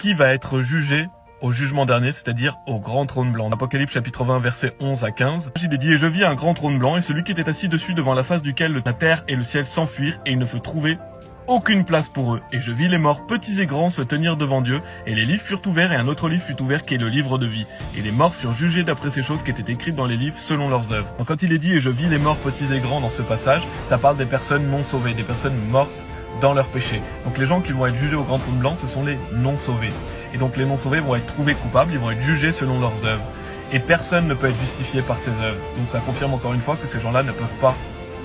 qui va être jugé au jugement dernier, c'est-à-dire au grand trône blanc. Apocalypse chapitre 20 versets 11 à 15. Il est dit « Et je vis un grand trône blanc, et celui qui était assis dessus devant la face duquel la terre et le ciel s'enfuirent, et il ne fut trouvé aucune place pour eux. Et je vis les morts, petits et grands, se tenir devant Dieu, et les livres furent ouverts, et un autre livre fut ouvert qui est le livre de vie. Et les morts furent jugés d'après ces choses qui étaient écrites dans les livres selon leurs œuvres. » Donc quand il est dit « Et je vis les morts, petits et grands » dans ce passage, ça parle des personnes non sauvées, des personnes mortes dans leurs péchés. Donc les gens qui vont être jugés au grand trône blanc, ce sont les non sauvés. Et donc les non sauvés vont être trouvés coupables, ils vont être jugés selon leurs œuvres. Et personne ne peut être justifié par ses œuvres. Donc ça confirme encore une fois que ces gens-là ne peuvent pas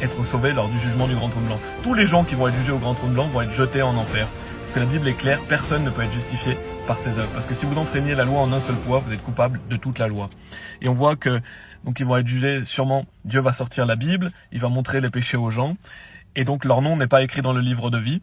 être sauvés lors du jugement du grand trône blanc. Tous les gens qui vont être jugés au grand trône blanc vont être jetés en enfer. Parce que la Bible est claire, personne ne peut être justifié par ses œuvres. Parce que si vous enfreignez la loi en un seul poids, vous êtes coupable de toute la loi. Et on voit que donc ils vont être jugés, sûrement Dieu va sortir la Bible, il va montrer les péchés aux gens. Et donc leur nom n'est pas écrit dans le livre de vie.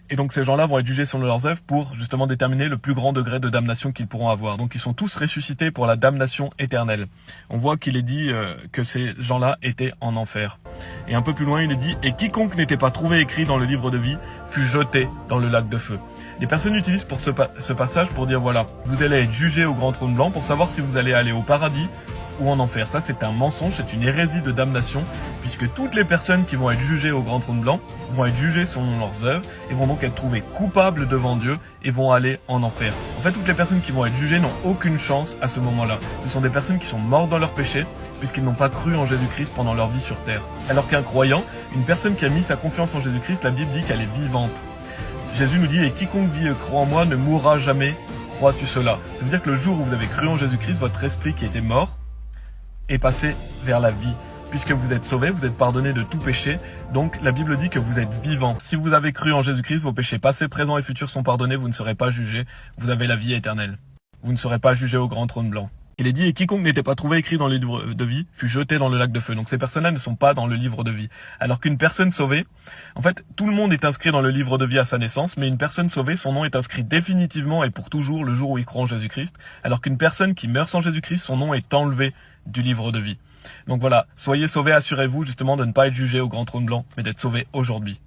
Et donc ces gens-là vont être jugés selon leurs œuvres pour justement déterminer le plus grand degré de damnation qu'ils pourront avoir. Donc ils sont tous ressuscités pour la damnation éternelle. On voit qu'il est dit que ces gens-là étaient en enfer. Et un peu plus loin il est dit « Et quiconque n'était pas trouvé écrit dans le livre de vie fut jeté dans le lac de feu ». Les personnes utilisent pour ce passage pour dire voilà, vous allez être jugés au grand trône blanc pour savoir si vous allez aller au paradis ou en enfer. Ça c'est un mensonge, c'est une hérésie de damnation, puisque toutes les personnes qui vont être jugées au grand trône blanc vont être jugées selon leurs œuvres et vont donc être trouvées coupables devant Dieu et vont aller en enfer. En fait, toutes les personnes qui vont être jugées n'ont aucune chance à ce moment-là. Ce sont des personnes qui sont mortes dans leurs péchés, puisqu'ils n'ont pas cru en Jésus-Christ pendant leur vie sur terre. Alors qu'un croyant, une personne qui a mis sa confiance en Jésus-Christ, la Bible dit qu'elle est vivante. Jésus nous dit « Et quiconque vit et croit en moi ne mourra jamais, crois-tu cela ?» Ça veut dire que le jour où vous avez cru en Jésus-Christ, votre esprit qui était mort est passé vers la vie. Puisque vous êtes sauvés, vous êtes pardonnés de tout péché, donc la Bible dit que vous êtes vivants. Si vous avez cru en Jésus-Christ, vos péchés passés, présents et futurs sont pardonnés, vous ne serez pas jugés, vous avez la vie éternelle. Vous ne serez pas jugés au grand trône blanc. Il est dit « Et quiconque n'était pas trouvé écrit dans le livre de vie fut jeté dans le lac de feu ». Donc ces personnes-là ne sont pas dans le livre de vie. Alors qu'une personne sauvée, en fait, tout le monde est inscrit dans le livre de vie à sa naissance, mais une personne sauvée, son nom est inscrit définitivement et pour toujours le jour où il croit en Jésus-Christ. Alors qu'une personne qui meurt sans Jésus-Christ, son nom est enlevé du livre de vie. Donc voilà, soyez sauvés, assurez-vous justement de ne pas être jugés au grand trône blanc, mais d'être sauvés aujourd'hui.